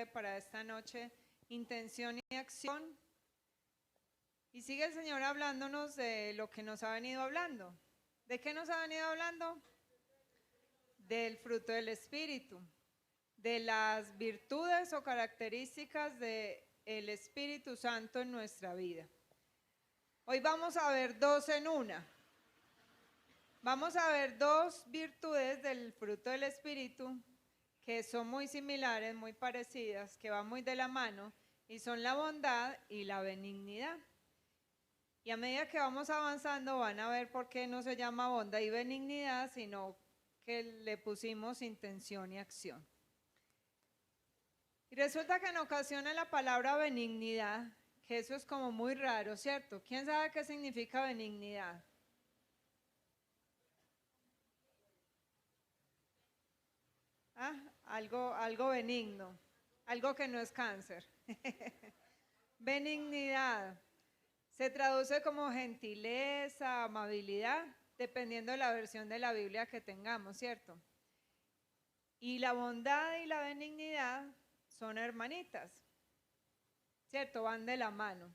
para esta noche, intención y acción. Y sigue el Señor hablándonos de lo que nos ha venido hablando. ¿De qué nos ha venido hablando? Del fruto del Espíritu, de las virtudes o características del Espíritu Santo en nuestra vida. Hoy vamos a ver dos en una. Vamos a ver dos virtudes del fruto del Espíritu que son muy similares, muy parecidas, que van muy de la mano, y son la bondad y la benignidad. Y a medida que vamos avanzando van a ver por qué no se llama bondad y benignidad, sino que le pusimos intención y acción. Y resulta que en ocasiones la palabra benignidad, que eso es como muy raro, ¿cierto? ¿Quién sabe qué significa benignidad? Algo benigno, algo que no es cáncer. Benignidad se traduce como gentileza, amabilidad, dependiendo de la versión de la Biblia que tengamos, ¿cierto? Y la bondad y la benignidad son hermanitas, ¿cierto? Van de la mano.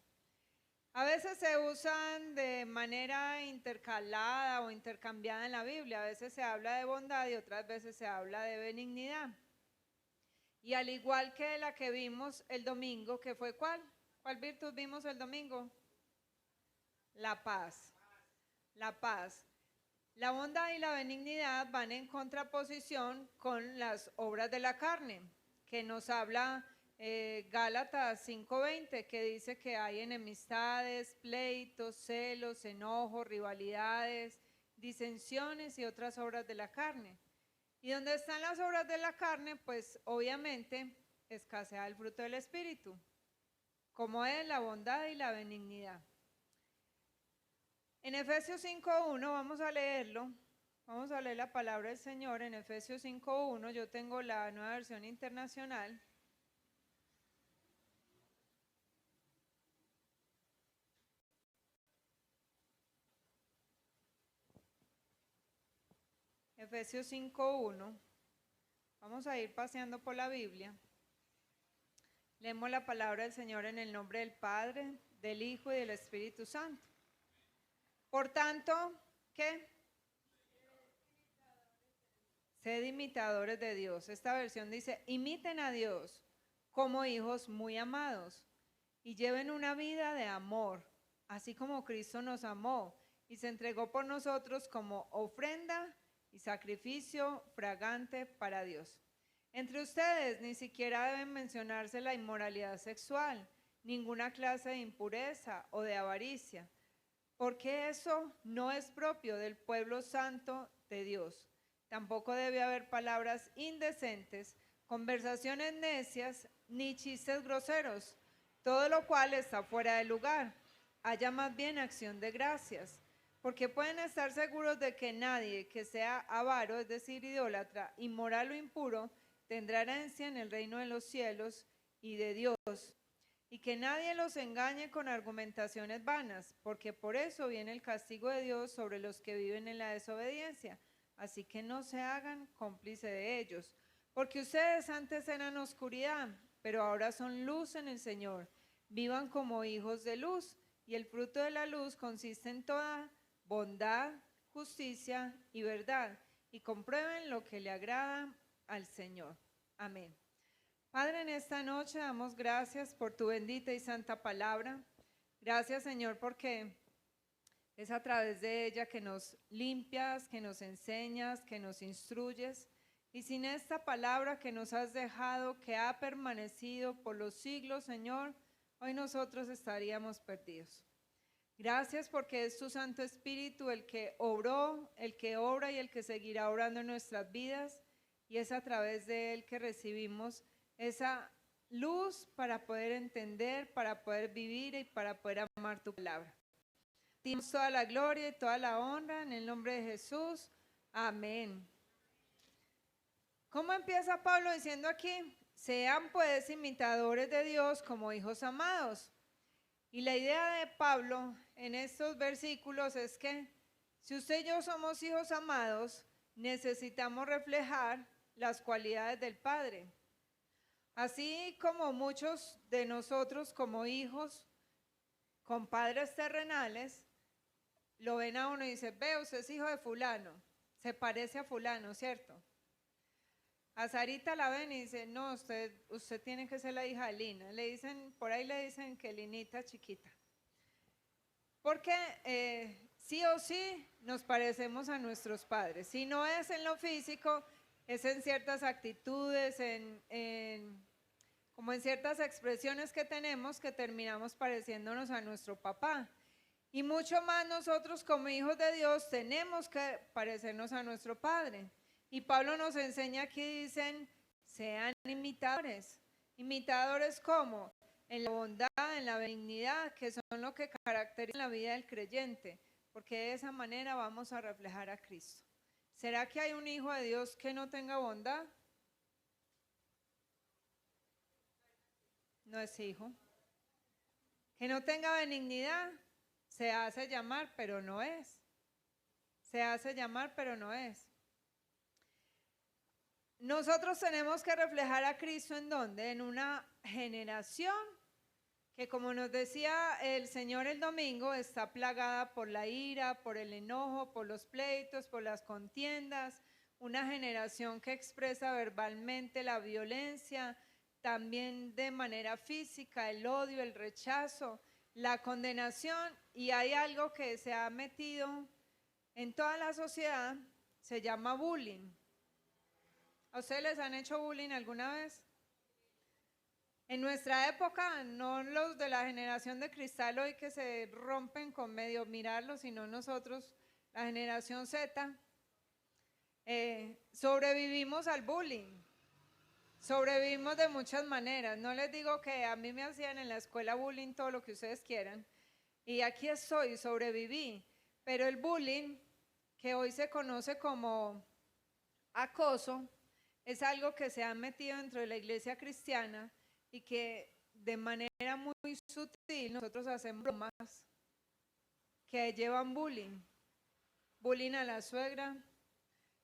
A veces se usan de manera intercalada o intercambiada en la Biblia. A veces se habla de bondad y otras veces se habla de benignidad. Y al igual que la que vimos el domingo, que fue ¿cuál? ¿Cuál virtud vimos el domingo? La paz. La paz. La bondad y la benignidad van en contraposición con las obras de la carne, que nos habla Gálatas 5:20, que dice que hay enemistades, pleitos, celos, enojos, rivalidades, disensiones y otras obras de la carne. Y donde están las obras de la carne, pues obviamente escasea el fruto del Espíritu, como es la bondad y la benignidad. En Efesios 5:1 vamos a leerlo, vamos a leer la palabra del Señor en Efesios 5:1, yo tengo la Nueva Versión Internacional. Efesios 5:1, vamos a ir paseando por la Biblia. Leemos la palabra del Señor en el nombre del Padre, del Hijo y del Espíritu Santo. Por tanto, ¿qué? Sed imitadores de Dios. Esta versión dice, imiten a Dios como hijos muy amados y lleven una vida de amor, así como Cristo nos amó y se entregó por nosotros como ofrenda y sacrificio fragante para Dios. Entre ustedes ni siquiera deben mencionarse la inmoralidad sexual, ninguna clase de impureza o de avaricia, porque eso no es propio del pueblo santo de Dios. Tampoco debe haber palabras indecentes, conversaciones necias, ni chistes groseros, todo lo cual está fuera de lugar. Haya más bien acción de gracias, porque pueden estar seguros de que nadie que sea avaro, es decir, idólatra, inmoral o impuro, tendrá herencia en el reino de los cielos y de Dios. Y que nadie los engañe con argumentaciones vanas, porque por eso viene el castigo de Dios sobre los que viven en la desobediencia. Así que no se hagan cómplice de ellos, porque ustedes antes eran oscuridad, pero ahora son luz en el Señor. Vivan como hijos de luz, y el fruto de la luz consiste en toda bondad, justicia y verdad, y comprueben lo que le agrada al Señor. Amén. Padre, en esta noche damos gracias por tu bendita y santa palabra. Gracias, Señor, porque es a través de ella que nos limpias, que nos enseñas, que nos instruyes. Y sin esta palabra que nos has dejado, que ha permanecido por los siglos, Señor, hoy nosotros estaríamos perdidos. Gracias porque es tu Santo Espíritu el que obró, el que obra y el que seguirá obrando en nuestras vidas. Y es a través de él que recibimos esa luz para poder entender, para poder vivir y para poder amar tu palabra. Dimos toda la gloria y toda la honra en el nombre de Jesús. Amén. ¿Cómo empieza Pablo diciendo aquí? Sean pues imitadores de Dios como hijos amados. Y la idea de Pablo en estos versículos es que si usted y yo somos hijos amados, necesitamos reflejar las cualidades del Padre. Así como muchos de nosotros como hijos con padres terrenales, lo ven a uno y dicen, ve, usted es hijo de fulano, se parece a fulano, ¿cierto? A Sarita la ven y dicen, no, usted tiene que ser la hija de Lina. Le dicen, por ahí le dicen que Linita chiquita. Porque sí o sí nos parecemos a nuestros padres. Si no es en lo físico, es en ciertas actitudes, como en ciertas expresiones que tenemos que terminamos pareciéndonos a nuestro papá. Y mucho más nosotros como hijos de Dios tenemos que parecernos a nuestro Padre. Y Pablo nos enseña aquí, dicen, sean imitadores. ¿Imitadores cómo? En la bondad, en la benignidad, que son lo que caracteriza la vida del creyente, porque de esa manera vamos a reflejar a Cristo. ¿Será que hay un hijo de Dios que no tenga bondad? No es hijo. Que no tenga benignidad, se hace llamar, pero no es. Se hace llamar, pero no es. Nosotros tenemos que reflejar a Cristo ¿en dónde? En una generación que, como nos decía el Señor el domingo, está plagada por la ira, por el enojo, por los pleitos, por las contiendas. Una generación que expresa verbalmente la violencia, también de manera física, el odio, el rechazo, la condenación. Y hay algo que se ha metido en toda la sociedad, se llama bullying. ¿A ustedes les han hecho bullying alguna vez? En nuestra época, no los de la generación de cristal hoy que se rompen con medio mirarlo, sino nosotros, la generación Z, sobrevivimos al bullying. Sobrevivimos de muchas maneras. No les digo que a mí me hacían en la escuela bullying todo lo que ustedes quieran. Y aquí estoy, sobreviví. Pero el bullying, que hoy se conoce como acoso, es algo que se ha metido dentro de la iglesia cristiana y que de manera muy sutil nosotros hacemos bromas que llevan bullying. Bullying a la suegra,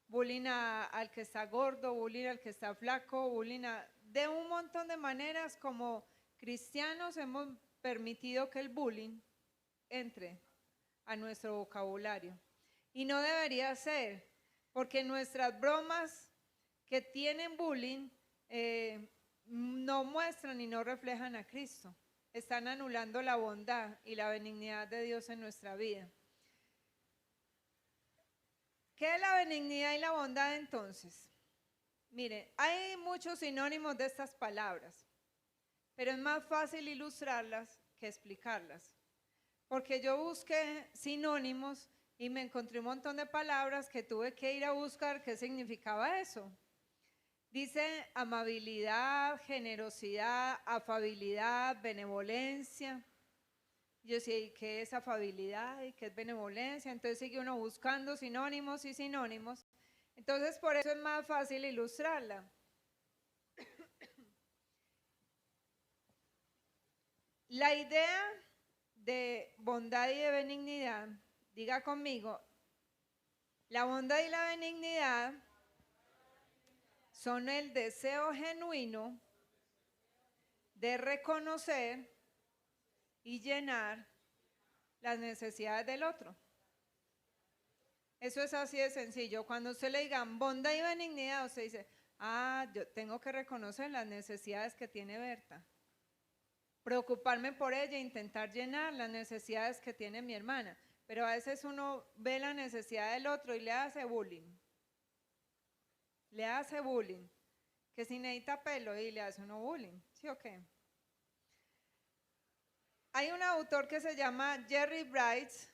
bullying al que está gordo, bullying al que está flaco, bullying de un montón de maneras. Como cristianos hemos permitido que el bullying entre a nuestro vocabulario. Y no debería ser, porque nuestras bromas que tienen bullying no muestran y no reflejan a Cristo. Están anulando la bondad y la benignidad de Dios en nuestra vida. ¿Qué es la benignidad y la bondad entonces? Miren, hay muchos sinónimos de estas palabras, pero es más fácil ilustrarlas que explicarlas. Porque yo busqué sinónimos y me encontré un montón de palabras que tuve que ir a buscar qué significaba eso. Dice amabilidad, generosidad, afabilidad, benevolencia. Yo decía, ¿y qué es afabilidad? ¿Y qué es benevolencia? Entonces sigue uno buscando sinónimos y sinónimos. Entonces por eso es más fácil ilustrarla. La idea de bondad y de benignidad, diga conmigo, la bondad y la benignidad son el deseo genuino de reconocer y llenar las necesidades del otro. Eso es así de sencillo. Cuando usted le digan bondad y benignidad, usted dice, yo tengo que reconocer las necesidades que tiene Berta, preocuparme por ella e intentar llenar las necesidades que tiene mi hermana. Pero a veces uno ve la necesidad del otro y le hace bullying. Le hace bullying. Que si necesita pelo y le hace uno bullying. ¿Sí o qué? Hay un autor que se llama Jerry Bridges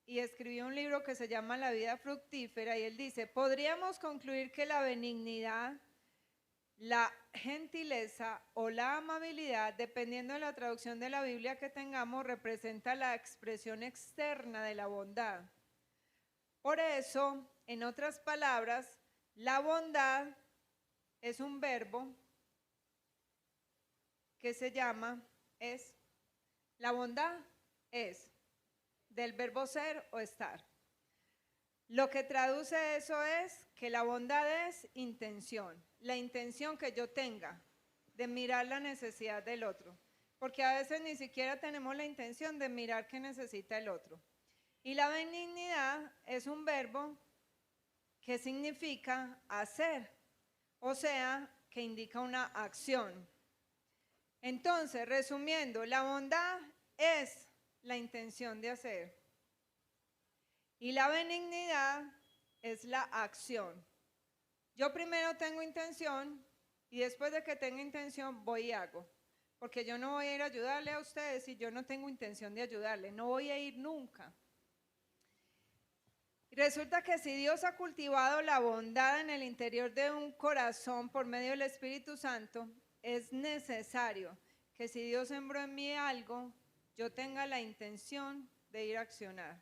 y escribió un libro que se llama La vida fructífera, y él dice, podríamos concluir que la benignidad, la gentileza o la amabilidad, dependiendo de la traducción de la Biblia que tengamos, representa la expresión externa de la bondad. Por eso, en otras palabras, la bondad es un verbo que se llama, la bondad es del verbo ser o estar. Lo que traduce eso es que la bondad es intención, la intención que yo tenga de mirar la necesidad del otro, porque a veces ni siquiera tenemos la intención de mirar qué necesita el otro. Y la benignidad es un verbo que significa hacer, o sea, que indica una acción. Entonces, resumiendo, la bondad es la intención de hacer y la benignidad es la acción. Yo primero tengo intención y después de que tenga intención voy y hago, porque yo no voy a ir a ayudarle a ustedes si yo no tengo intención de ayudarle, no voy a ir nunca. Y resulta que si Dios ha cultivado la bondad en el interior de un corazón por medio del Espíritu Santo, es necesario que si Dios sembró en mí algo, yo tenga la intención de ir a accionar.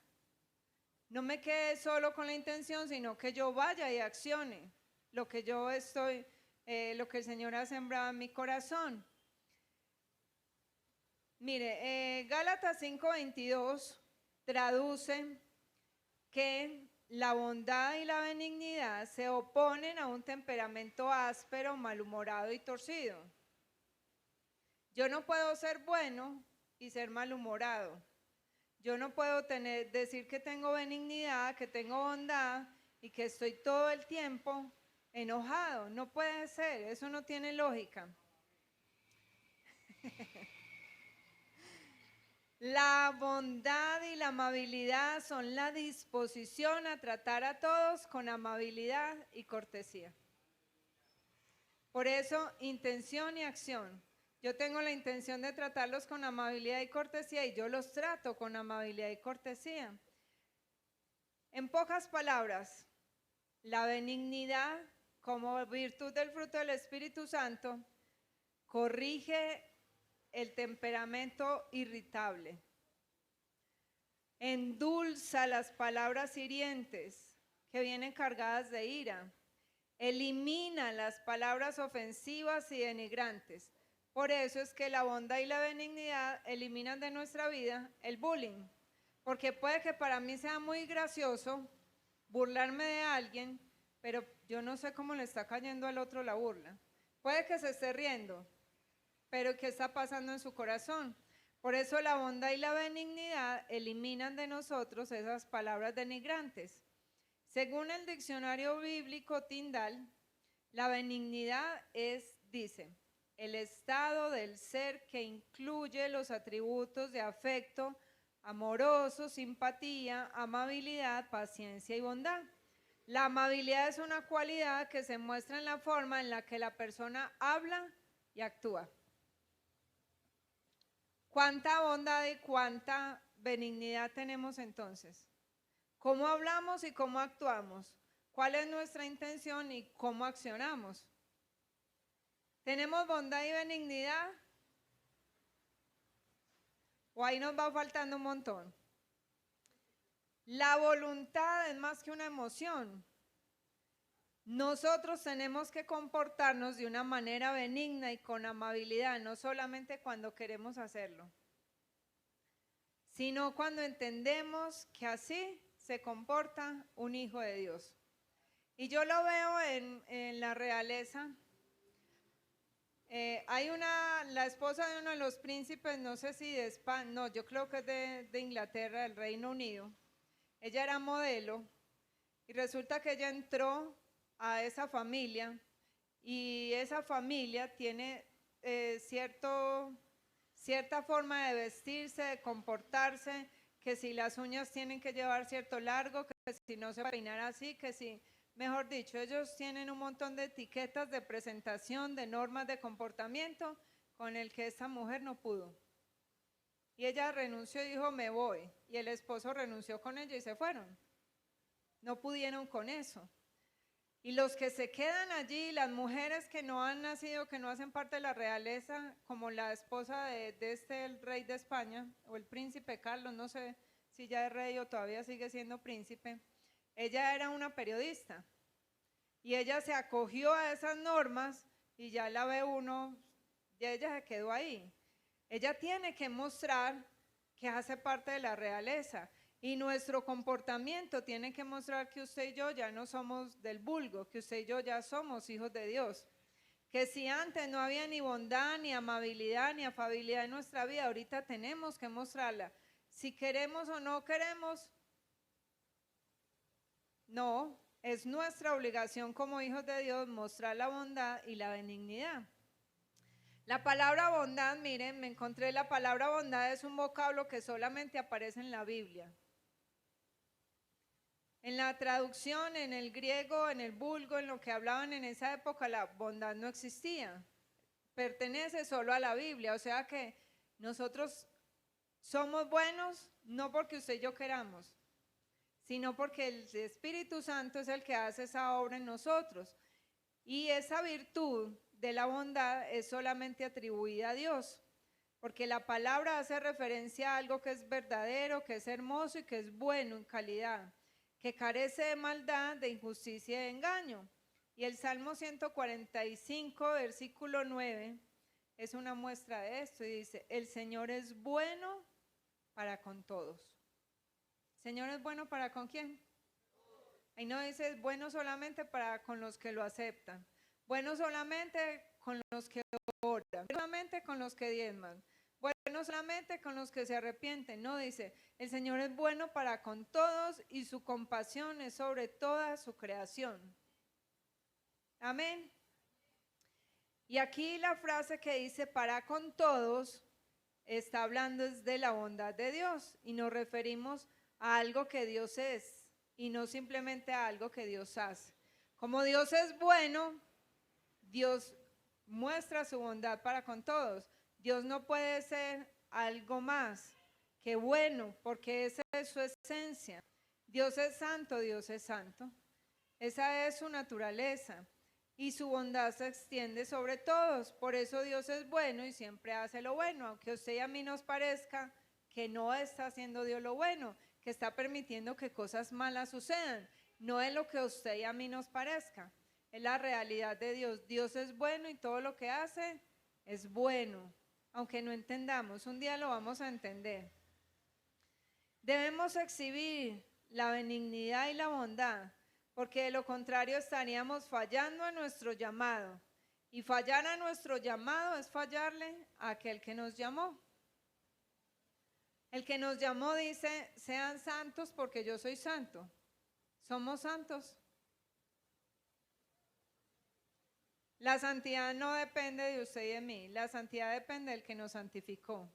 No me quede solo con la intención, sino que yo vaya y accione lo que yo estoy, lo que el Señor ha sembrado en mi corazón. Mire, Gálatas 5:22 traduce que la bondad y la benignidad se oponen a un temperamento áspero, malhumorado y torcido. Yo no puedo ser bueno y ser malhumorado. Yo no puedo decir que tengo benignidad, que tengo bondad y que estoy todo el tiempo enojado. No puede ser, eso no tiene lógica. La bondad y la amabilidad son la disposición a tratar a todos con amabilidad y cortesía. Por eso, intención y acción. Yo tengo la intención de tratarlos con amabilidad y cortesía y yo los trato con amabilidad y cortesía. En pocas palabras, la benignidad como virtud del fruto del Espíritu Santo corrige el temperamento irritable, endulza las palabras hirientes que vienen cargadas de ira, elimina las palabras ofensivas y denigrantes. Por eso es que la bondad y la benignidad eliminan de nuestra vida el bullying, porque puede que para mí sea muy gracioso burlarme de alguien, pero yo no sé cómo le está cayendo al otro la burla. Puede que se esté riendo, pero ¿qué está pasando en su corazón? Por eso la bondad y la benignidad eliminan de nosotros esas palabras denigrantes. Según el diccionario bíblico Tyndale, la benignidad dice, el estado del ser que incluye los atributos de afecto, amoroso, simpatía, amabilidad, paciencia y bondad. La amabilidad es una cualidad que se muestra en la forma en la que la persona habla y actúa. ¿Cuánta bondad y cuánta benignidad tenemos entonces? ¿Cómo hablamos y cómo actuamos? ¿Cuál es nuestra intención y cómo accionamos? ¿Tenemos bondad y benignidad? ¿O ahí nos va faltando un montón? La voluntad es más que una emoción. Nosotros tenemos que comportarnos de una manera benigna y con amabilidad, no solamente cuando queremos hacerlo, sino cuando entendemos que así se comporta un hijo de Dios. Y yo lo veo en la realeza. Hay la esposa de uno de los príncipes, no sé si de España, no, yo creo que es de Inglaterra, del Reino Unido. Ella era modelo y resulta que ella entró a esa familia y esa familia tiene cierta forma de vestirse, de comportarse, que si las uñas tienen que llevar cierto largo, que si no se va a peinar así, que si, mejor dicho, ellos tienen un montón de etiquetas de presentación, de normas de comportamiento con el que esta mujer no pudo. Y ella renunció y dijo, me voy. Y el esposo renunció con ella y se fueron. No pudieron con eso. Y los que se quedan allí, las mujeres que no han nacido, que no hacen parte de la realeza, como la esposa de el rey de España, o el príncipe Carlos, no sé si ya es rey o todavía sigue siendo príncipe, ella era una periodista. Y ella se acogió a esas normas y ya la ve uno, ya ella se quedó ahí. Ella tiene que mostrar que hace parte de la realeza. Y nuestro comportamiento tiene que mostrar que usted y yo ya no somos del vulgo, que usted y yo ya somos hijos de Dios. Que si antes no había ni bondad, ni amabilidad, ni afabilidad en nuestra vida, ahorita tenemos que mostrarla. Si queremos o no queremos, no, es nuestra obligación como hijos de Dios mostrar la bondad y la benignidad. La palabra bondad, miren, me encontré la palabra bondad es un vocablo que solamente aparece en la Biblia. En la traducción, en el griego, en el vulgo, en lo que hablaban en esa época, la bondad no existía. Pertenece solo a la Biblia, o sea que nosotros somos buenos no porque usted y yo queramos, sino porque el Espíritu Santo es el que hace esa obra en nosotros. Y esa virtud de la bondad es solamente atribuida a Dios, porque la palabra hace referencia a algo que es verdadero, que es hermoso y que es bueno en calidad, que carece de maldad, de injusticia y de engaño. Y el Salmo 145, versículo 9, es una muestra de esto y dice, el Señor es bueno para con todos. ¿Señor es bueno para con quién? Ahí no dice es bueno solamente para con los que lo aceptan, bueno solamente con los que oran, solamente con los que diezman, bueno solamente con los que se arrepienten. No, dice, el Señor es bueno para con todos y su compasión es sobre toda su creación. Amén. Y aquí la frase que dice para con todos está hablando de la bondad de Dios y nos referimos a algo que Dios es y no simplemente a algo que Dios hace. Como Dios es bueno, Dios muestra su bondad para con todos. Dios no puede ser algo más que bueno, porque esa es su esencia. Dios es santo, Dios es santo. Esa es su naturaleza. Y su bondad se extiende sobre todos. Por eso Dios es bueno y siempre hace lo bueno. Aunque a usted y a mí nos parezca que no está haciendo Dios lo bueno, que está permitiendo que cosas malas sucedan. No es lo que a usted y a mí nos parezca. Es la realidad de Dios. Dios es bueno y todo lo que hace es bueno. Aunque no entendamos, un día lo vamos a entender. Debemos exhibir la benignidad y la bondad, porque de lo contrario estaríamos fallando a nuestro llamado. Y fallar a nuestro llamado es fallarle a aquel que nos llamó. El que nos llamó dice, sean santos porque yo soy santo. ¿Somos santos? La santidad no depende de usted y de mí, la santidad depende del que nos santificó.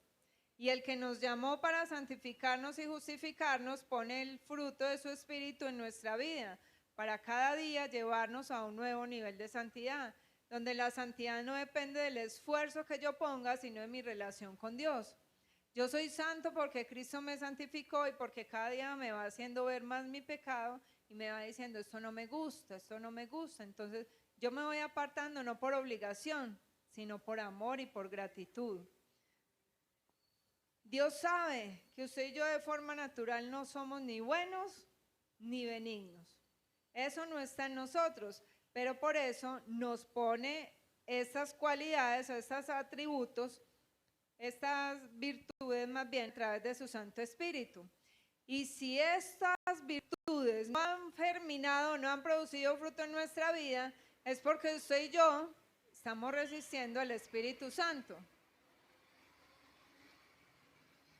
Y el que nos llamó para santificarnos y justificarnos pone el fruto de su espíritu en nuestra vida, para cada día llevarnos a un nuevo nivel de santidad, donde la santidad no depende del esfuerzo que yo ponga, sino de mi relación con Dios. Yo soy santo porque Cristo me santificó y porque cada día me va haciendo ver más mi pecado y me va diciendo, esto no me gusta, esto no me gusta. Entonces yo me voy apartando no por obligación, sino por amor y por gratitud. Dios sabe que usted y yo de forma natural no somos ni buenos ni benignos. Eso no está en nosotros, pero por eso nos pone estas cualidades, estos atributos, estas virtudes más bien a través de su Santo Espíritu. Y si estas virtudes no han germinado, no han producido fruto en nuestra vida, es porque usted y yo estamos resistiendo al Espíritu Santo.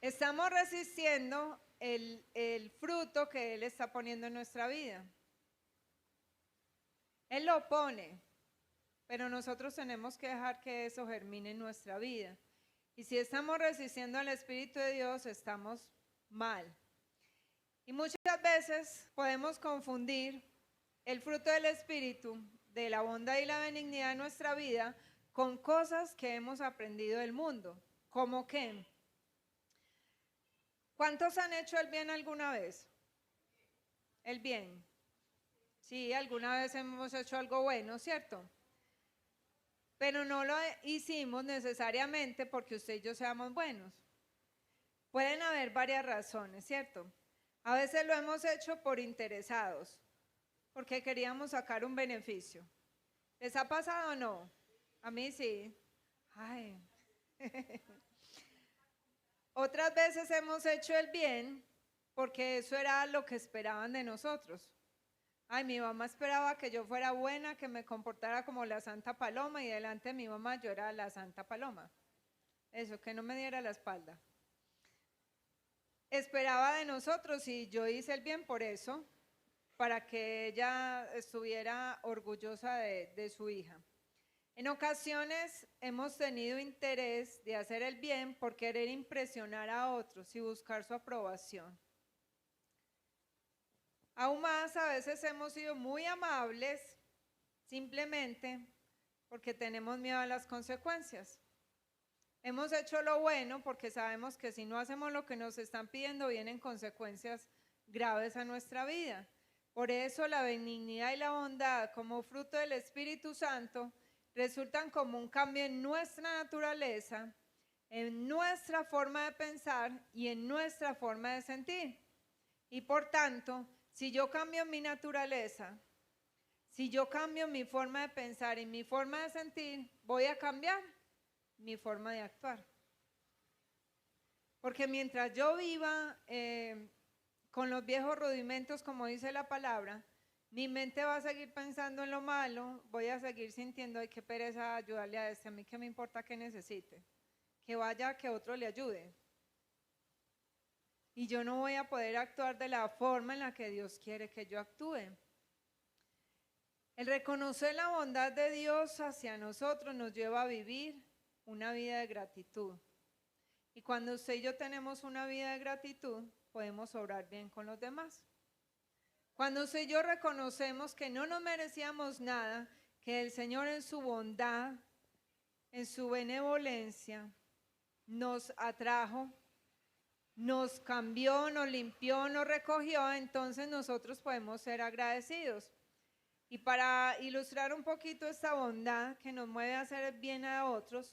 Estamos resistiendo el fruto que Él está poniendo en nuestra vida. Él lo pone, pero nosotros tenemos que dejar que eso germine en nuestra vida. Y si estamos resistiendo al Espíritu de Dios, estamos mal. Y muchas veces podemos confundir el fruto del Espíritu, de la bondad y la benignidad en nuestra vida, con cosas que hemos aprendido del mundo. ¿Cómo qué? ¿Cuántos han hecho el bien alguna vez? El bien. Sí, alguna vez hemos hecho algo bueno, ¿cierto? Pero no lo hicimos necesariamente porque usted y yo seamos buenos. Pueden haber varias razones, ¿cierto? A veces lo hemos hecho por interesados, porque queríamos sacar un beneficio. ¿Les ha pasado o no? A mí sí. Ay. Otras veces hemos hecho el bien porque eso era lo que esperaban de nosotros. Ay, mi mamá esperaba que yo fuera buena, que me comportara como la Santa Paloma y delante de mi mamá yo era la Santa Paloma. Eso, que no me diera la espalda. Esperaba de nosotros y yo hice el bien por eso, para que ella estuviera orgullosa de su hija. En ocasiones hemos tenido interés de hacer el bien por querer impresionar a otros y buscar su aprobación. Aún más, a veces hemos sido muy amables simplemente porque tenemos miedo a las consecuencias. Hemos hecho lo bueno porque sabemos que si no hacemos lo que nos están pidiendo, vienen consecuencias graves a nuestra vida. Por eso la benignidad y la bondad como fruto del Espíritu Santo resultan como un cambio en nuestra naturaleza, en nuestra forma de pensar y en nuestra forma de sentir. Y por tanto, si yo cambio mi naturaleza, si yo cambio mi forma de pensar y mi forma de sentir, voy a cambiar mi forma de actuar. Porque mientras yo viva con los viejos rudimentos, como dice la palabra, mi mente va a seguir pensando en lo malo, voy a seguir sintiendo, ay, qué pereza ayudarle a este, a mí qué me importa que necesite, que vaya, que otro le ayude. Y yo no voy a poder actuar de la forma en la que Dios quiere que yo actúe. El reconocer la bondad de Dios hacia nosotros nos lleva a vivir una vida de gratitud. Y cuando usted y yo tenemos una vida de gratitud, podemos obrar bien con los demás. Cuando usted y yo reconocemos que no nos merecíamos nada, que el Señor en su bondad, en su benevolencia, nos atrajo, nos cambió, nos limpió, nos recogió, entonces nosotros podemos ser agradecidos. Y para ilustrar un poquito esta bondad que nos mueve a hacer bien a otros,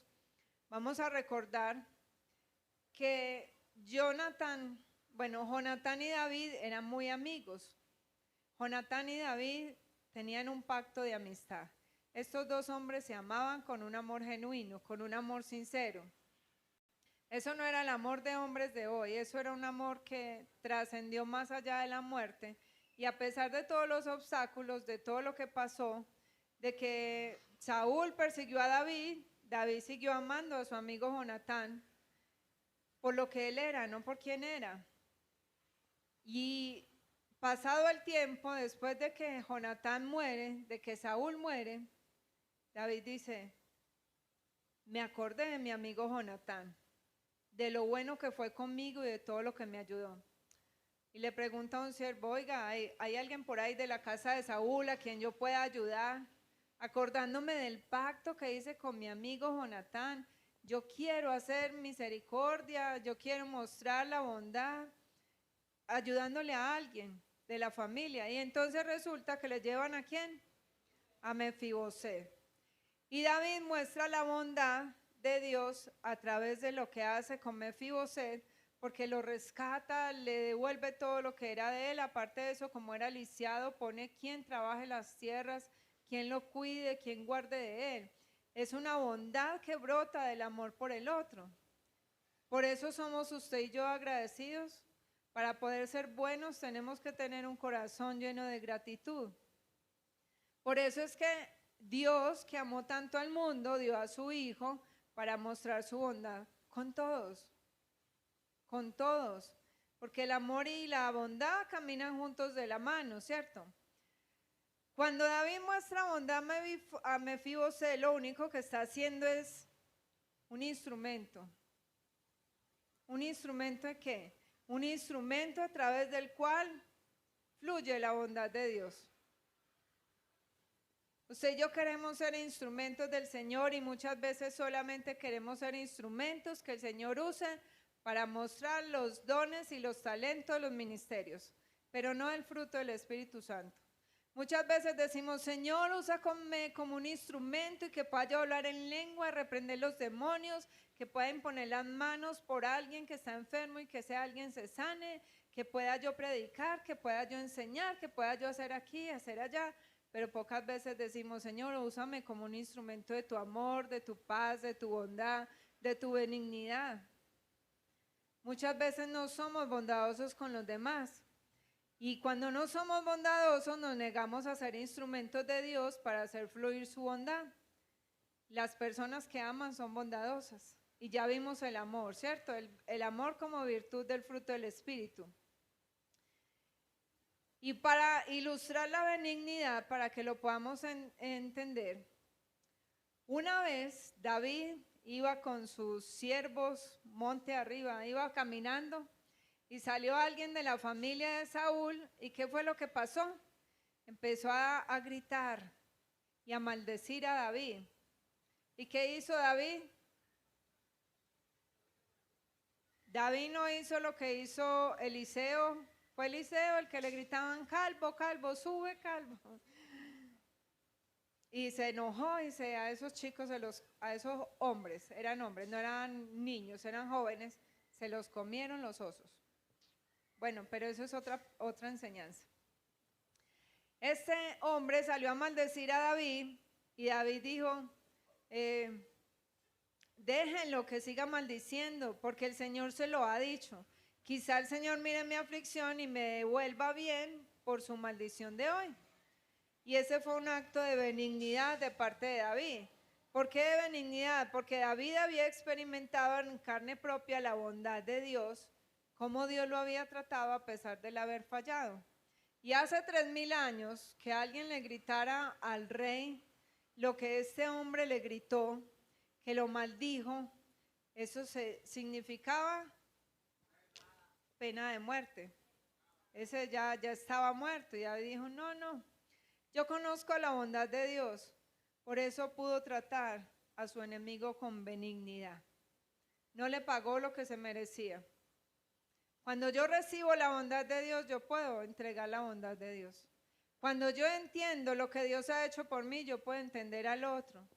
vamos a recordar que Jonatán y David eran muy amigos. Jonatán y David tenían un pacto de amistad. Estos dos hombres se amaban con un amor genuino, con un amor sincero. Eso no era el amor de hombres de hoy, eso era un amor que trascendió más allá de la muerte. Y a pesar de todos los obstáculos, de todo lo que pasó, de que Saúl persiguió a David, David siguió amando a su amigo Jonatán por lo que él era, no por quién era. Y pasado el tiempo, después de que Jonatán muere, de que Saúl muere, David dice, me acordé de mi amigo Jonatán, de lo bueno que fue conmigo y de todo lo que me ayudó. Y le pregunta a un siervo, oiga, ¿hay alguien por ahí de la casa de Saúl a quien yo pueda ayudar? Acordándome del pacto que hice con mi amigo Jonatán, yo quiero hacer misericordia, yo quiero mostrar la bondad, ayudándole a alguien de la familia. Y entonces resulta que le llevan ¿a quién? A Mefiboset. Y David muestra la bondad de Dios a través de lo que hace con Mefiboset, porque lo rescata, le devuelve todo lo que era de él. Aparte de eso, como era lisiado, pone quien trabaje las tierras, quien lo cuide, quien guarde de él. Es una bondad que brota del amor por el otro. Por eso somos usted y yo agradecidos. Para poder ser buenos tenemos que tener un corazón lleno de gratitud. Por eso es que Dios, que amó tanto al mundo, dio a su Hijo para mostrar su bondad con todos. Con todos. Porque el amor y la bondad caminan juntos de la mano, ¿cierto? Cuando David muestra bondad a Mefiboset, lo único que está haciendo es un instrumento. ¿Un instrumento de qué? Un instrumento a través del cual fluye la bondad de Dios. Usted y yo queremos ser instrumentos del Señor y muchas veces solamente queremos ser instrumentos que el Señor use para mostrar los dones y los talentos de los ministerios, pero no el fruto del Espíritu Santo. Muchas veces decimos, Señor, úsame como un instrumento y que pueda yo hablar en lengua, reprender los demonios, que pueda imponer las manos por alguien que está enfermo y que sea alguien se sane, que pueda yo predicar, que pueda yo enseñar, que pueda yo hacer aquí, hacer allá. Pero pocas veces decimos, Señor, úsame como un instrumento de tu amor, de tu paz, de tu bondad, de tu benignidad. Muchas veces no somos bondadosos con los demás. Y cuando no somos bondadosos, nos negamos a ser instrumentos de Dios para hacer fluir su bondad. Las personas que aman son bondadosas. Y ya vimos el amor, ¿cierto? El amor como virtud del fruto del Espíritu. Y para ilustrar la benignidad, para que lo podamos entender, una vez David iba con sus siervos monte arriba, iba caminando y salió alguien de la familia de Saúl. ¿Y qué fue lo que pasó? Empezó a gritar y a maldecir a David. ¿Y qué hizo David? David no hizo lo que hizo Eliseo. Fue Eliseo el que le gritaban, calvo, calvo, sube, calvo. Y se enojó y a esos chicos, a esos hombres, eran hombres, no eran niños, eran jóvenes, se los comieron los osos. Bueno, pero eso es otra enseñanza. Este hombre salió a maldecir a David y David dijo, déjenlo que siga maldiciendo porque el Señor se lo ha dicho. Quizá el Señor mire mi aflicción y me devuelva bien por su maldición de hoy. Y ese fue un acto de benignidad de parte de David. ¿Por qué de benignidad? Porque David había experimentado en carne propia la bondad de Dios, cómo Dios lo había tratado a pesar de haber fallado. Y hace 3000 años que alguien le gritara al rey lo que este hombre le gritó, que lo maldijo, eso significaba pena de muerte. Ese ya estaba muerto y David dijo, no, yo conozco la bondad de Dios, por eso pudo tratar a su enemigo con benignidad. No le pagó lo que se merecía. Cuando yo recibo la bondad de Dios, yo puedo entregar la bondad de Dios. Cuando yo entiendo lo que Dios ha hecho por mí, yo puedo entender al otro.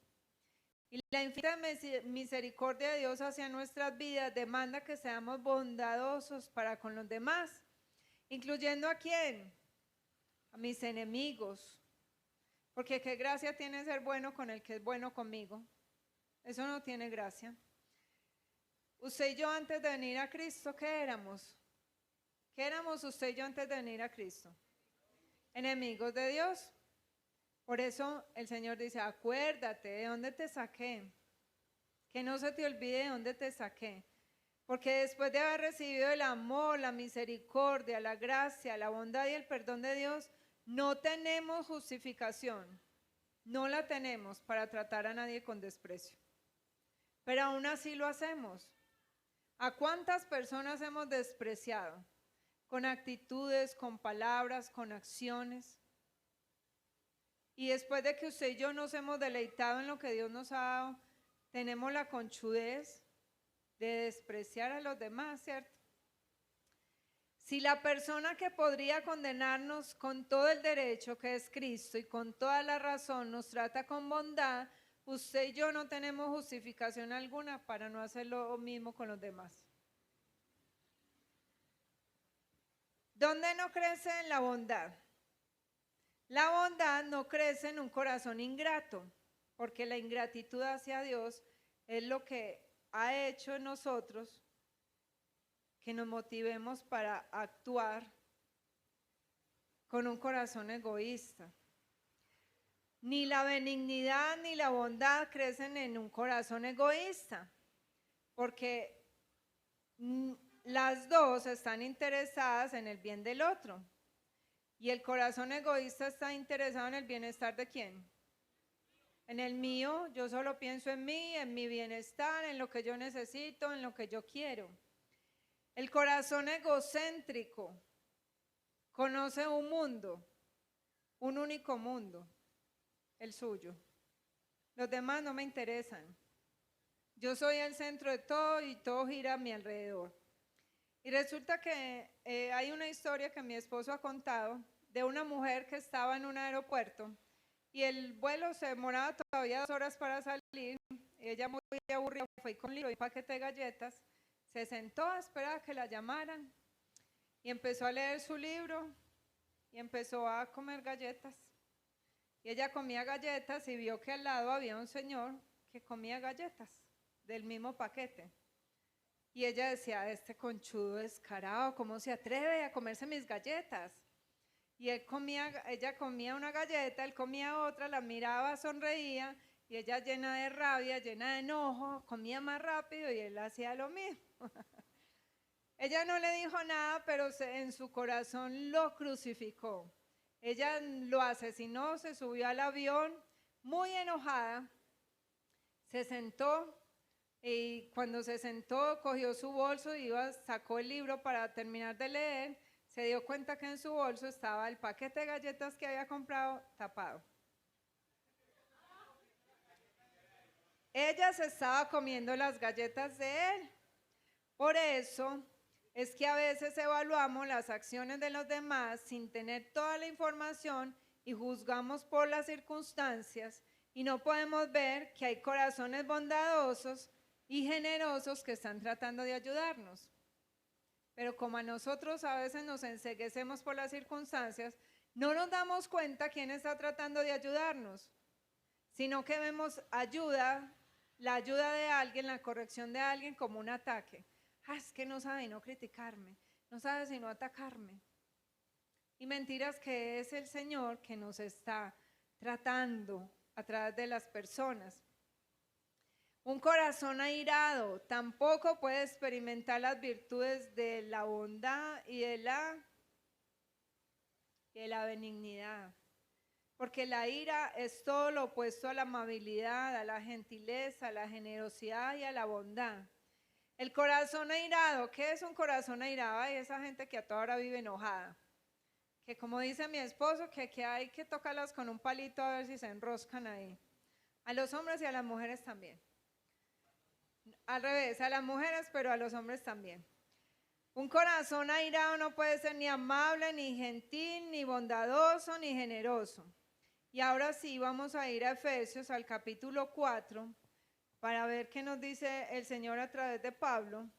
Y la infinita misericordia de Dios hacia nuestras vidas demanda que seamos bondadosos para con los demás, incluyendo ¿a quién? A mis enemigos. Porque qué gracia tiene ser bueno con el que es bueno conmigo. Eso no tiene gracia. Usted y yo antes de venir a Cristo, ¿qué éramos? ¿Qué éramos usted y yo antes de venir a Cristo? Enemigos de Dios. Por eso el Señor dice, acuérdate de dónde te saqué. Que no se te olvide de dónde te saqué. Porque después de haber recibido el amor, la misericordia, la gracia, la bondad y el perdón de Dios, no tenemos justificación. No la tenemos para tratar a nadie con desprecio. Pero aún así lo hacemos. ¿A cuántas personas hemos despreciado? Con actitudes, con palabras, con acciones. Y después de que usted y yo nos hemos deleitado en lo que Dios nos ha dado, tenemos la conchudez de despreciar a los demás, ¿cierto? Si la persona que podría condenarnos con todo el derecho, que es Cristo, y con toda la razón nos trata con bondad, usted y yo no tenemos justificación alguna para no hacer lo mismo con los demás. ¿Dónde no crece en la bondad? La bondad no crece en un corazón ingrato, porque la ingratitud hacia Dios es lo que ha hecho en nosotros que nos motivemos para actuar con un corazón egoísta. Ni la benignidad ni la bondad crecen en un corazón egoísta, porque las dos están interesadas en el bien del otro. Y el corazón egoísta está interesado en el bienestar ¿de quién? En el mío. Yo solo pienso en mí, en mi bienestar, en lo que yo necesito, en lo que yo quiero. El corazón egocéntrico conoce un mundo, un único mundo, el suyo. Los demás no me interesan. Yo soy el centro de todo y todo gira a mi alrededor. Y resulta que hay una historia que mi esposo ha contado de una mujer que estaba en un aeropuerto y el vuelo se demoraba todavía 2 horas para salir. Ella muy aburrida fue con un paquete de galletas, se sentó a esperar a que la llamaran y empezó a leer su libro y empezó a comer galletas. Y ella comía galletas y vio que al lado había un señor que comía galletas del mismo paquete. Y ella decía, este conchudo descarado, ¿cómo se atreve a comerse mis galletas? y ella comía una galleta, él comía otra, la miraba, sonreía, y ella llena de rabia, llena de enojo, comía más rápido y él hacía lo mismo. Ella no le dijo nada, pero en su corazón lo crucificó. Ella lo asesinó, se subió al avión muy enojada, se sentó y cuando se sentó cogió su bolso, sacó el libro para terminar de leer, se dio cuenta que en su bolso estaba el paquete de galletas que había comprado tapado. Ella se estaba comiendo las galletas de él. Por eso es que a veces evaluamos las acciones de los demás sin tener toda la información y juzgamos por las circunstancias y no podemos ver que hay corazones bondadosos y generosos que están tratando de ayudarnos. Pero como a nosotros a veces nos enceguecemos por las circunstancias, no nos damos cuenta quién está tratando de ayudarnos, sino que vemos la ayuda de alguien, la corrección de alguien como un ataque. Es que no sabe no criticarme, no sabe sino atacarme. Y mentiras que es el Señor que nos está tratando a través de las personas. Un corazón airado tampoco puede experimentar las virtudes de la bondad y de la benignidad. Porque la ira es todo lo opuesto a la amabilidad, a la gentileza, a la generosidad y a la bondad. El corazón airado, ¿qué es un corazón airado? Hay esa gente que a toda hora vive enojada. Que como dice mi esposo, que hay que tocarlas con un palito a ver si se enroscan ahí. A los hombres y a las mujeres también. Al revés, a las mujeres, pero a los hombres también. Un corazón airado no puede ser ni amable, ni gentil, ni bondadoso, ni generoso. Y ahora sí, vamos a ir a Efesios, al capítulo 4, para ver qué nos dice el Señor a través de Pablo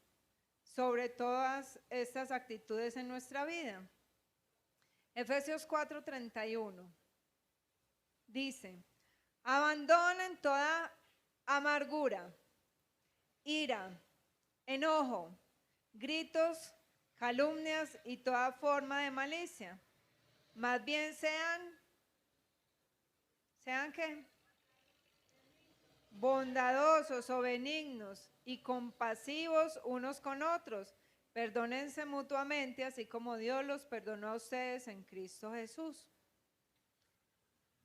sobre todas estas actitudes en nuestra vida. Efesios 4:31 dice: abandonen toda amargura, ira, enojo, gritos, calumnias y toda forma de malicia. Más bien ¿sean qué? Bondadosos o benignos y compasivos unos con otros. Perdónense mutuamente, así como Dios los perdonó a ustedes en Cristo Jesús.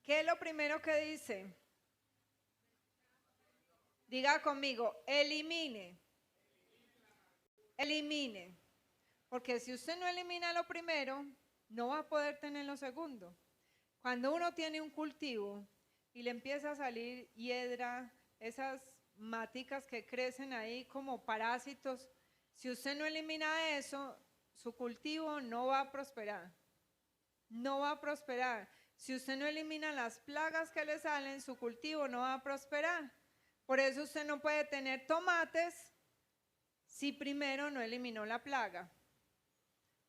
¿Qué es lo primero que dice? Diga conmigo, elimine. Elimine. Porque si usted no elimina lo primero, no va a poder tener lo segundo. Cuando uno tiene un cultivo y le empieza a salir hiedra, esas maticas que crecen ahí como parásitos, si usted no elimina eso, su cultivo no va a prosperar. No va a prosperar. Si usted no elimina las plagas que le salen, su cultivo no va a prosperar. Por eso usted no puede tener tomates si primero no eliminó la plaga.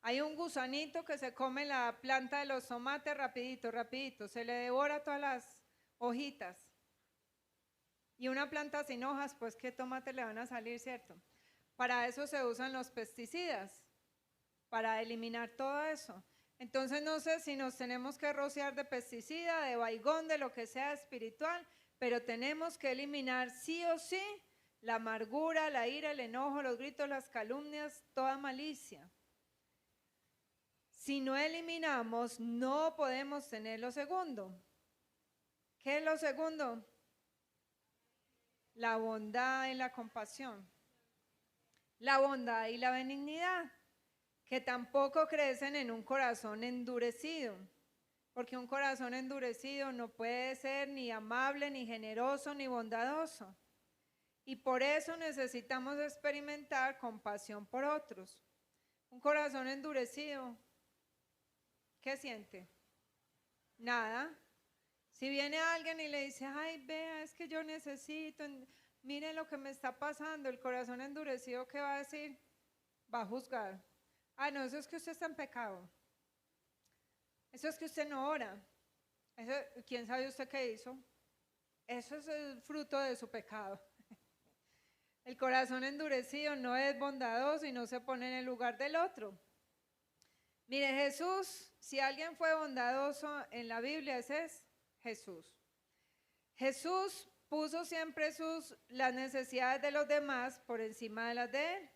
Hay un gusanito que se come la planta de los tomates rapidito, se le devora todas las hojitas. Y una planta sin hojas, pues ¿qué tomates le van a salir, cierto? Para eso se usan los pesticidas, para eliminar todo eso. Entonces no sé si nos tenemos que rociar de pesticida, de baigón, de lo que sea espiritual, pero tenemos que eliminar sí o sí la amargura, la ira, el enojo, los gritos, las calumnias, toda malicia. Si no eliminamos, no podemos tener lo segundo. ¿Qué es lo segundo? La bondad y la compasión. La bondad y la benignidad, que tampoco crecen en un corazón endurecido, porque un corazón endurecido no puede ser ni amable, ni generoso, ni bondadoso. Y por eso necesitamos experimentar compasión por otros. Un corazón endurecido, ¿qué siente? Nada. Si viene alguien y le dice, ay, vea, es que yo necesito, mire lo que me está pasando, el corazón endurecido, ¿qué va a decir? Va a juzgar. Ah, no, eso es que usted está en pecado. Eso es que usted no ora. Eso, ¿quién sabe usted qué hizo? Eso es el fruto de su pecado. El corazón endurecido no es bondadoso y no se pone en el lugar del otro. Mire, Jesús, si alguien fue bondadoso en la Biblia, ese es Jesús. Jesús puso siempre las necesidades de los demás por encima de las de él.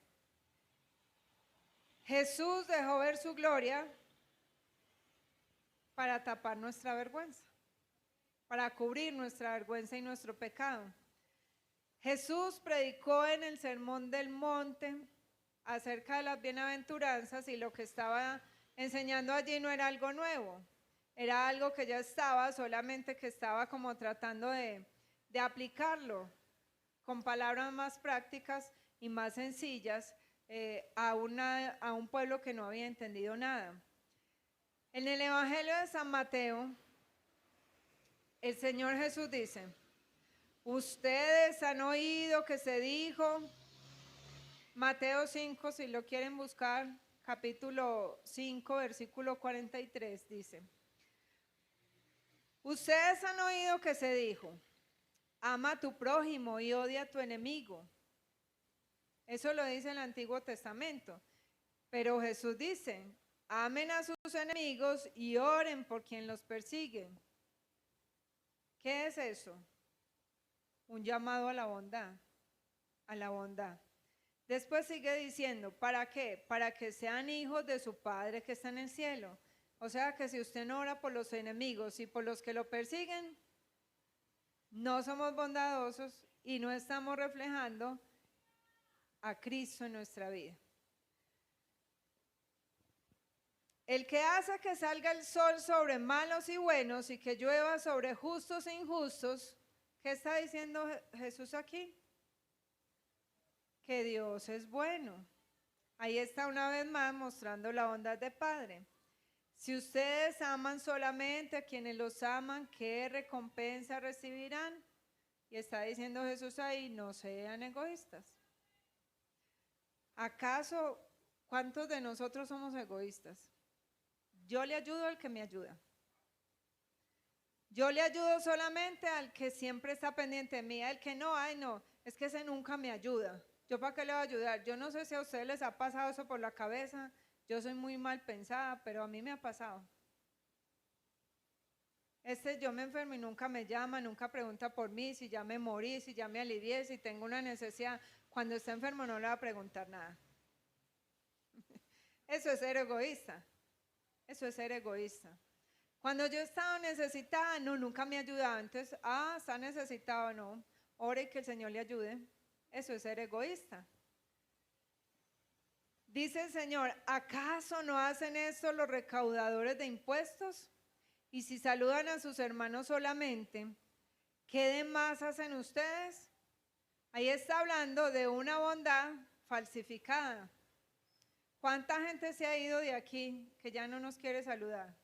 Jesús dejó ver su gloria para tapar nuestra vergüenza, para cubrir nuestra vergüenza y nuestro pecado. Jesús predicó en el Sermón del Monte acerca de las bienaventuranzas y lo que estaba enseñando allí no era algo nuevo, era algo que ya estaba, solamente que estaba como tratando de aplicarlo con palabras más prácticas y más sencillas a un pueblo que no había entendido nada. En el Evangelio de San Mateo, el Señor Jesús dice: ustedes han oído que se dijo, Mateo 5, si lo quieren buscar, capítulo 5, versículo 43, dice: ustedes han oído que se dijo, ama a tu prójimo y odia a tu enemigo. Eso lo dice el Antiguo Testamento. Pero Jesús dice: amen a sus enemigos y oren por quien los persigue. ¿Qué es eso? Un llamado a la bondad, a la bondad. Después sigue diciendo, ¿para qué? Para que sean hijos de su Padre que está en el cielo. O sea que si usted no ora por los enemigos y por los que lo persiguen, no somos bondadosos y no estamos reflejando a Cristo en nuestra vida. El que hace que salga el sol sobre malos y buenos y que llueva sobre justos e injustos, ¿qué está diciendo Jesús aquí? Que Dios es bueno. Ahí está una vez más mostrando la bondad del Padre. Si ustedes aman solamente a quienes los aman, ¿qué recompensa recibirán? Y está diciendo Jesús ahí, no sean egoístas. ¿Acaso cuántos de nosotros somos egoístas? Yo le ayudo al que me ayuda. Yo le ayudo solamente al que siempre está pendiente de mí, al que no, ay no, es que ese nunca me ayuda. ¿Yo para qué le voy a ayudar? Yo no sé si a ustedes les ha pasado eso por la cabeza. Yo soy muy mal pensada, pero a mí me ha pasado. Yo me enfermo y nunca me llama, nunca pregunta por mí, si ya me morí, si ya me alivié, si tengo una necesidad. Cuando está enfermo no le va a preguntar nada. Eso es ser egoísta. Eso es ser egoísta. Cuando yo estaba necesitada, no, nunca me ayudaba. Entonces, está necesitado, no. Ore y que el Señor le ayude. Eso es ser egoísta. Dice el Señor, ¿acaso no hacen esto los recaudadores de impuestos? Y si saludan a sus hermanos solamente, ¿qué de más hacen ustedes? Ahí está hablando de una bondad falsificada. ¿Cuánta gente se ha ido de aquí que ya no nos quiere saludar?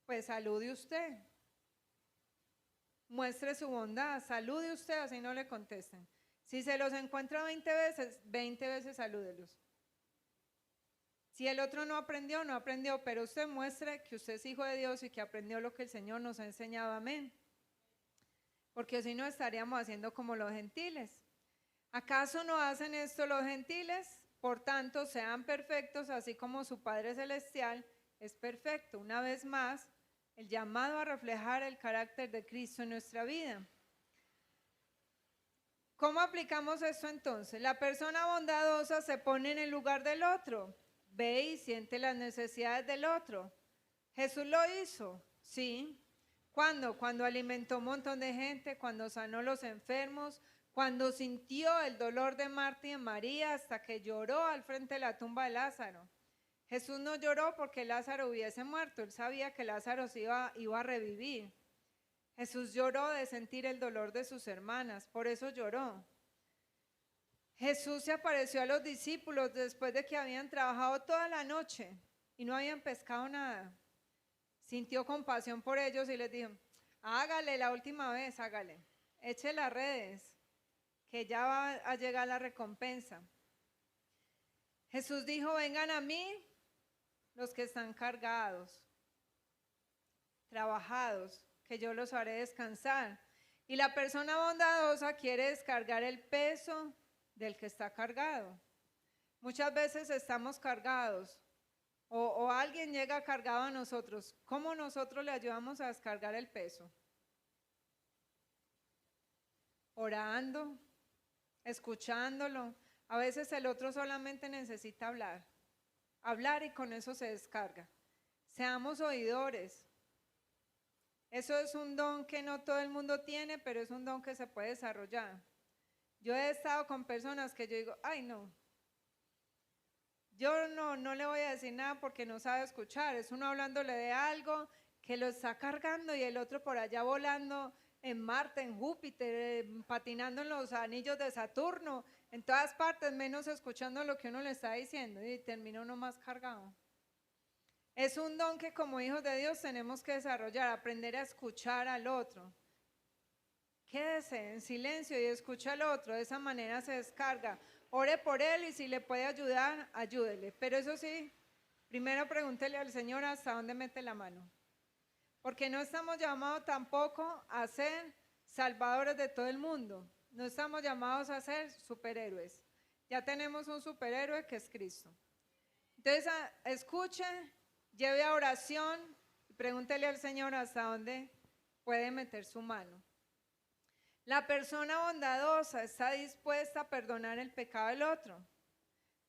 Pues salude usted. Muestre su bondad, salude usted, así no le contesten. Si se los encuentra 20 veces salúdelos. Si el otro no aprendió, pero usted muestre que usted es hijo de Dios y que aprendió lo que el Señor nos ha enseñado, amén. Porque si no estaríamos haciendo como los gentiles. ¿Acaso no hacen esto los gentiles? Por tanto, sean perfectos, así como su Padre Celestial es perfecto. Una vez más, el llamado a reflejar el carácter de Cristo en nuestra vida. ¿Cómo aplicamos esto entonces? La persona bondadosa se pone en el lugar del otro, ve y siente las necesidades del otro. Jesús lo hizo, sí. ¿Cuándo? Cuando alimentó un montón de gente, cuando sanó los enfermos, cuando sintió el dolor de Marta y de María hasta que lloró al frente de la tumba de Lázaro. Jesús no lloró porque Lázaro hubiese muerto, él sabía que Lázaro iba a revivir. Jesús lloró de sentir el dolor de sus hermanas, por eso lloró. Jesús se apareció a los discípulos después de que habían trabajado toda la noche y no habían pescado nada. Sintió compasión por ellos y les dijo, hágale la última vez, hágale, eche las redes, que ya va a llegar la recompensa. Jesús dijo, vengan a mí los que están cargados, trabajados, que yo los haré descansar. Y la persona bondadosa quiere descargar el peso del que está cargado. Muchas veces estamos cargados o alguien llega cargado a nosotros, ¿cómo nosotros le ayudamos a descargar el peso? Orando, escuchándolo. A veces el otro solamente necesita hablar y con eso se descarga. Seamos oidores. Eso es un don que no todo el mundo tiene, pero es un don que se puede desarrollar. Yo he estado con personas que yo digo, ay no, yo no le voy a decir nada porque no sabe escuchar. Es uno hablándole de algo que lo está cargando y el otro por allá volando en Marte, en Júpiter, patinando en los anillos de Saturno, en todas partes, menos escuchando lo que uno le está diciendo y termina uno más cargado. Es un don que como hijos de Dios tenemos que desarrollar, aprender a escuchar al otro. Quédese en silencio y escucha al otro, de esa manera se descarga. Ore por él y si le puede ayudar, ayúdele. Pero eso sí, primero pregúntele al Señor hasta dónde mete la mano. Porque no estamos llamados tampoco a ser salvadores de todo el mundo. No estamos llamados a ser superhéroes. Ya tenemos un superhéroe que es Cristo. Entonces, escuche, lleve a oración y pregúntele al Señor hasta dónde puede meter su mano. La persona bondadosa está dispuesta a perdonar el pecado del otro.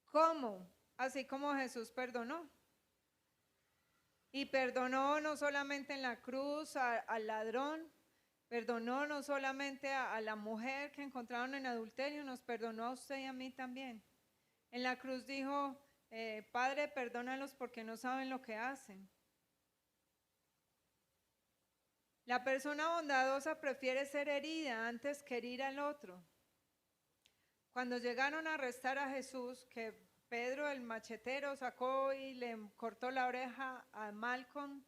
¿Cómo? Así como Jesús perdonó. Y perdonó no solamente en la cruz al ladrón, perdonó no solamente a la mujer que encontraron en adulterio, nos perdonó a usted y a mí también. En la cruz dijo, Padre, perdónalos porque no saben lo que hacen. La persona bondadosa prefiere ser herida antes que herir al otro. Cuando llegaron a arrestar a Jesús, que Pedro el machetero sacó y le cortó la oreja a Malcolm,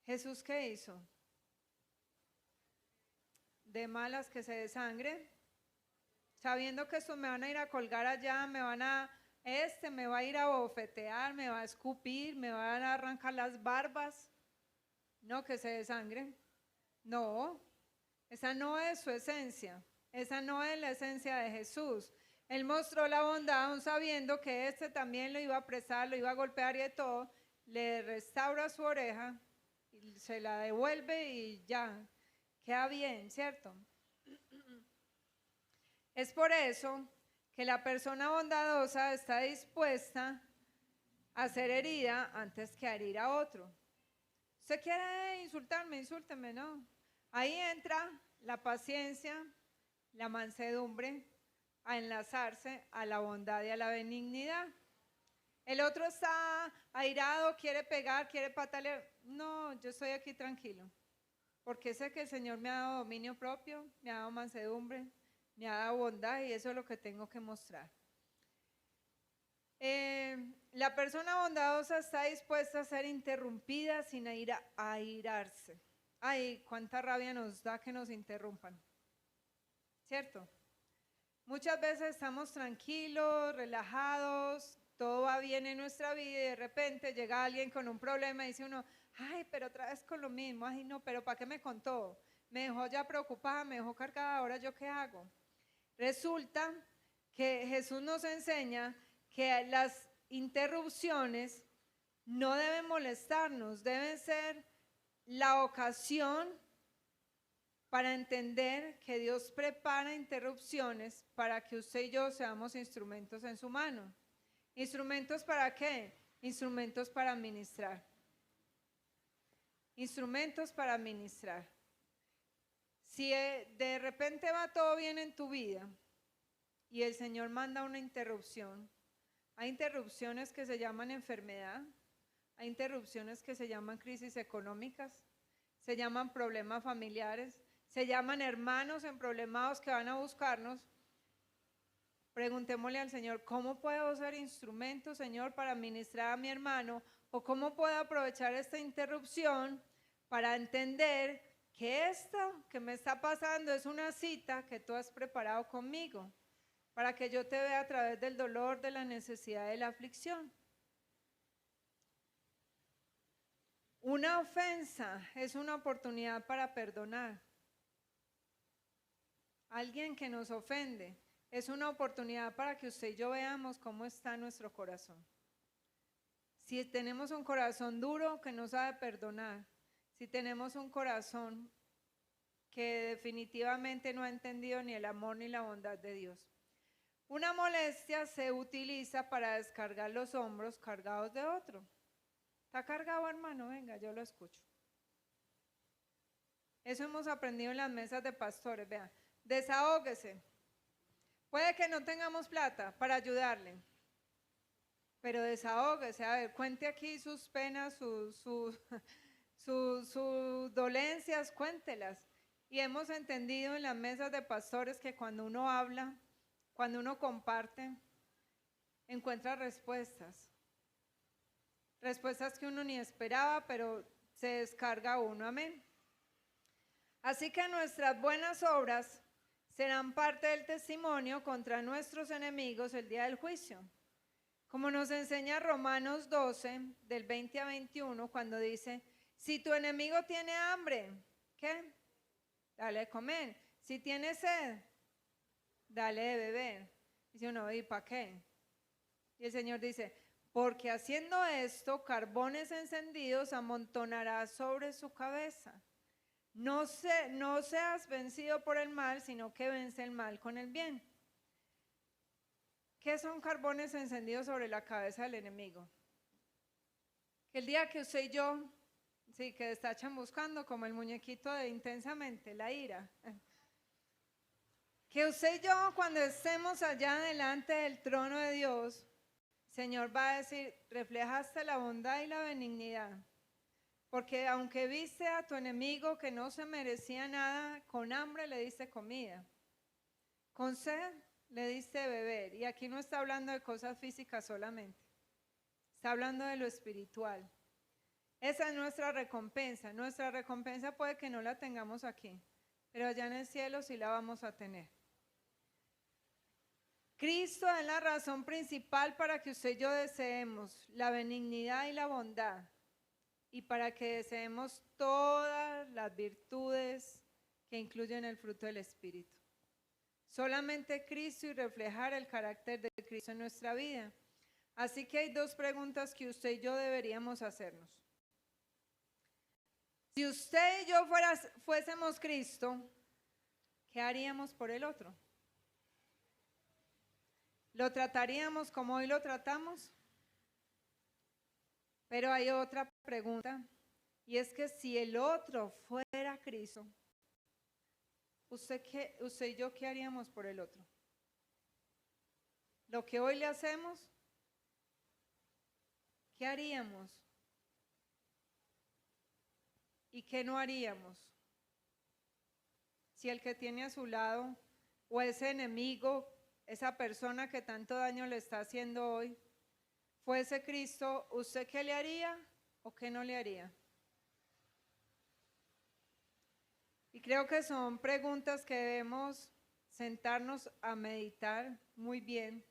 ¿Jesús qué hizo? De malas que se desangre, sabiendo que esto me van a ir a colgar allá, me va a ir a bofetear, me va a escupir, me van a arrancar las barbas. No, que se desangre. No, esa no es su esencia. Esa no es la esencia de Jesús. Él mostró la bondad aún sabiendo que este también lo iba a apresar, lo iba a golpear y de todo. Le restaura su oreja, y se la devuelve y ya, queda bien, ¿cierto? Es por eso que la persona bondadosa está dispuesta a ser herida antes que a herir a otro. ¿Usted quiere insultarme? Insúlteme, ¿no? Ahí entra la paciencia, la mansedumbre, a enlazarse a la bondad y a la benignidad. El otro está airado, quiere pegar, quiere patalear. No, yo estoy aquí tranquilo, porque sé que el Señor me ha dado dominio propio, me ha dado mansedumbre, me ha dado bondad y eso es lo que tengo que mostrar. La persona bondadosa está dispuesta a ser interrumpida sin airarse. Ay, cuánta rabia nos da que nos interrumpan, ¿cierto? Muchas veces estamos tranquilos, relajados, todo va bien en nuestra vida y de repente llega alguien con un problema y dice uno, ay, pero otra vez con lo mismo, ay no, pero ¿para qué me contó? Me dejó ya preocupada, me dejó cargada, ¿ahora yo qué hago? Resulta que Jesús nos enseña que las interrupciones no deben molestarnos, deben ser la ocasión para entender que Dios prepara interrupciones para que usted y yo seamos instrumentos en su mano. ¿Instrumentos para qué? Instrumentos para ministrar. Instrumentos para ministrar. Si de repente va todo bien en tu vida y el Señor manda una interrupción, hay interrupciones que se llaman enfermedad, hay interrupciones que se llaman crisis económicas, se llaman problemas familiares, se llaman hermanos emproblemados que van a buscarnos. Preguntémosle al Señor, ¿cómo puedo ser instrumento, Señor, para ministrar a mi hermano? ¿O cómo puedo aprovechar esta interrupción para entender que esto que me está pasando es una cita que tú has preparado conmigo, para que yo te vea a través del dolor, de la necesidad, de la aflicción? Una ofensa es una oportunidad para perdonar. Alguien que nos ofende es una oportunidad para que usted y yo veamos cómo está nuestro corazón. Si tenemos un corazón duro que no sabe perdonar, si tenemos un corazón que definitivamente no ha entendido ni el amor ni la bondad de Dios. Una molestia se utiliza para descargar los hombros cargados de otro. ¿Está cargado, hermano? Venga, yo lo escucho. Eso hemos aprendido en las mesas de pastores. Vean, desahóguese. Puede que no tengamos plata para ayudarle, pero desahóguese. A ver, cuente aquí sus penas, sus dolencias, cuéntelas. Y hemos entendido en las mesas de pastores que cuando uno habla, cuando uno comparte, encuentra respuestas. Respuestas que uno ni esperaba, pero se descarga uno. Amén. Así que nuestras buenas obras serán parte del testimonio contra nuestros enemigos el día del juicio. Como nos enseña Romanos 12, del 20 a 21, cuando dice, si tu enemigo tiene hambre, ¿qué? Dale de comer. Si tiene sed, dale de beber. Dice uno, ¿y para qué? Y el Señor dice, porque haciendo esto, carbones encendidos amontonará sobre su cabeza. No seas vencido por el mal, sino que vence el mal con el bien. ¿Qué son carbones encendidos sobre la cabeza del enemigo? Que el día que usted y yo, sí, que están buscando como el muñequito de Intensamente, la ira. Que usted y yo, cuando estemos allá delante del trono de Dios, Señor va a decir, reflejaste la bondad y la benignidad. Porque aunque viste a tu enemigo que no se merecía nada, con hambre le diste comida, con sed le diste beber. Y aquí no está hablando de cosas físicas solamente, está hablando de lo espiritual. Esa es nuestra recompensa. Nuestra recompensa puede que no la tengamos aquí, pero allá en el cielo sí la vamos a tener. Cristo es la razón principal para que usted y yo deseemos la benignidad y la bondad, y para que deseemos todas las virtudes que incluyen el fruto del Espíritu. Solamente Cristo y reflejar el carácter de Cristo en nuestra vida. Así que hay dos preguntas que usted y yo deberíamos hacernos. Si usted y yo fuésemos Cristo, ¿qué haríamos por el otro? ¿Lo trataríamos como hoy lo tratamos? Pero hay otra pregunta, y es que si el otro fuera Cristo, ¿usted y yo qué haríamos por el otro? Lo que hoy le hacemos, ¿qué haríamos? ¿Y qué no haríamos? Si el que tiene a su lado, o ese enemigo, esa persona que tanto daño le está haciendo hoy, fuese Cristo, ¿usted qué le haría o qué no le haría? Y creo que son preguntas que debemos sentarnos a meditar muy bien,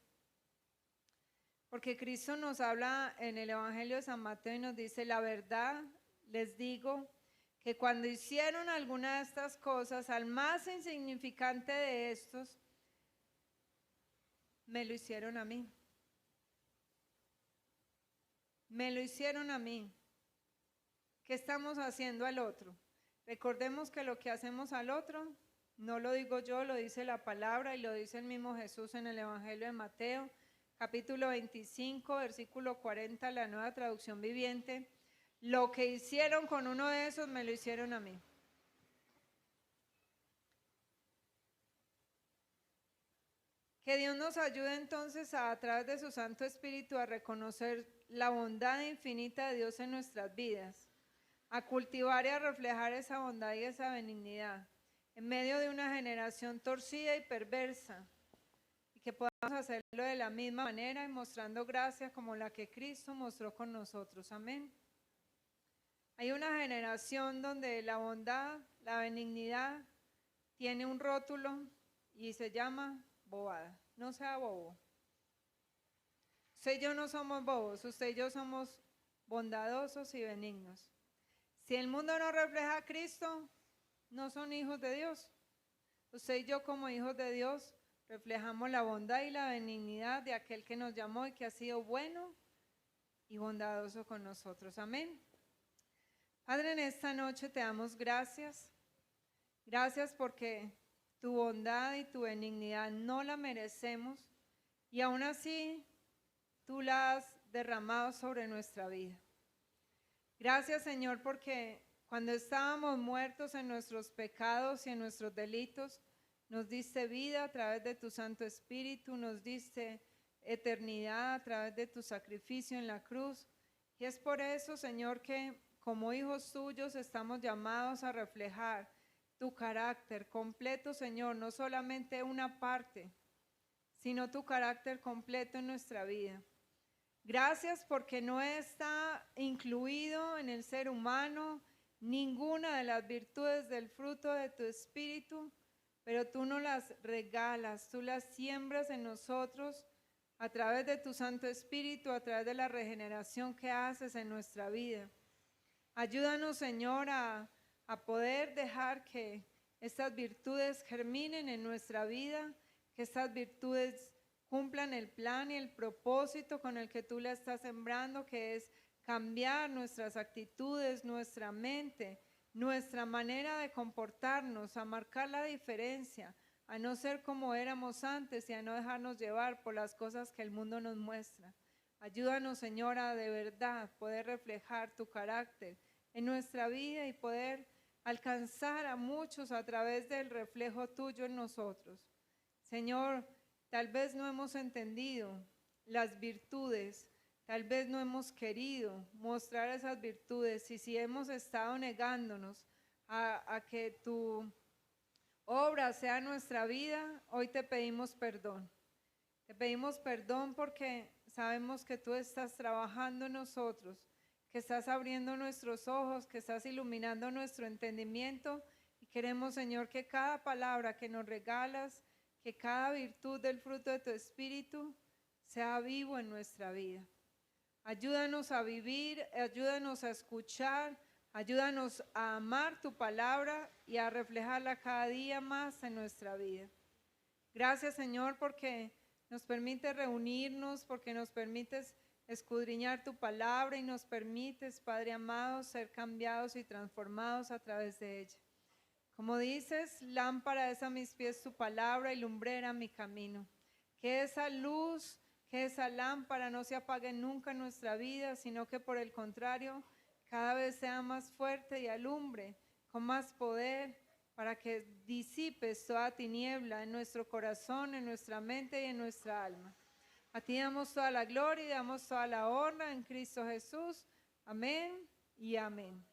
porque Cristo nos habla en el Evangelio de San Mateo y nos dice, la verdad les digo que cuando hicieron alguna de estas cosas, al más insignificante de estos, me lo hicieron a mí. Me lo hicieron a mí. ¿Qué estamos haciendo al otro? Recordemos que lo que hacemos al otro, no lo digo yo, lo dice la palabra y lo dice el mismo Jesús en el Evangelio de Mateo, capítulo 25, versículo 40, la Nueva Traducción Viviente. Lo que hicieron con uno de esos, me lo hicieron a mí. Que Dios nos ayude entonces a través de su Santo Espíritu a reconocer la bondad infinita de Dios en nuestras vidas, a cultivar y a reflejar esa bondad y esa benignidad en medio de una generación torcida y perversa, y que podamos hacerlo de la misma manera y mostrando gracia como la que Cristo mostró con nosotros. Amén. Hay una generación donde la bondad, la benignidad tiene un rótulo y se llama bobada. No sea bobo. Usted y yo no somos bobos, usted y yo somos bondadosos y benignos. Si el mundo no refleja a Cristo, no son hijos de Dios. Usted y yo como hijos de Dios reflejamos la bondad y la benignidad de aquel que nos llamó y que ha sido bueno y bondadoso con nosotros. Amén. Padre, en esta noche te damos gracias. Gracias porque tu bondad y tu benignidad no la merecemos y aún así tú la has derramado sobre nuestra vida. Gracias, Señor, porque cuando estábamos muertos en nuestros pecados y en nuestros delitos, nos diste vida a través de tu Santo Espíritu, nos diste eternidad a través de tu sacrificio en la cruz. Y es por eso, Señor, que como hijos tuyos estamos llamados a reflejar tu carácter completo, Señor, no solamente una parte, sino tu carácter completo en nuestra vida. Gracias porque no está incluido en el ser humano ninguna de las virtudes del fruto de tu Espíritu, pero tú nos las regalas, tú las siembras en nosotros a través de tu Santo Espíritu, a través de la regeneración que haces en nuestra vida. Ayúdanos, Señor, a poder dejar que estas virtudes germinen en nuestra vida, que estas virtudes cumplan el plan y el propósito con el que tú la estás sembrando, que es cambiar nuestras actitudes, nuestra mente, nuestra manera de comportarnos, a marcar la diferencia, a no ser como éramos antes y a no dejarnos llevar por las cosas que el mundo nos muestra. Ayúdanos, Señora, de verdad poder reflejar tu carácter en nuestra vida y poder alcanzar a muchos a través del reflejo tuyo en nosotros. Señor, tal vez no hemos entendido las virtudes, tal vez no hemos querido mostrar esas virtudes y si hemos estado negándonos a que tu obra sea nuestra vida, hoy te pedimos perdón. Te pedimos perdón porque sabemos que tú estás trabajando en nosotros, que estás abriendo nuestros ojos, que estás iluminando nuestro entendimiento y queremos, Señor, que cada palabra que nos regalas, que cada virtud del fruto de tu Espíritu sea vivo en nuestra vida. Ayúdanos a vivir, ayúdanos a escuchar, ayúdanos a amar tu palabra y a reflejarla cada día más en nuestra vida. Gracias, Señor, porque nos permites reunirnos, porque nos permites escudriñar tu palabra y nos permites, Padre amado, ser cambiados y transformados a través de ella. Como dices, lámpara es a mis pies tu palabra y lumbrera mi camino. Que esa luz, que esa lámpara no se apague nunca en nuestra vida, sino que por el contrario, cada vez sea más fuerte y alumbre con más poder para que disipes toda tiniebla en nuestro corazón, en nuestra mente y en nuestra alma. A ti damos toda la gloria y damos toda la honra en Cristo Jesús. Amén y amén.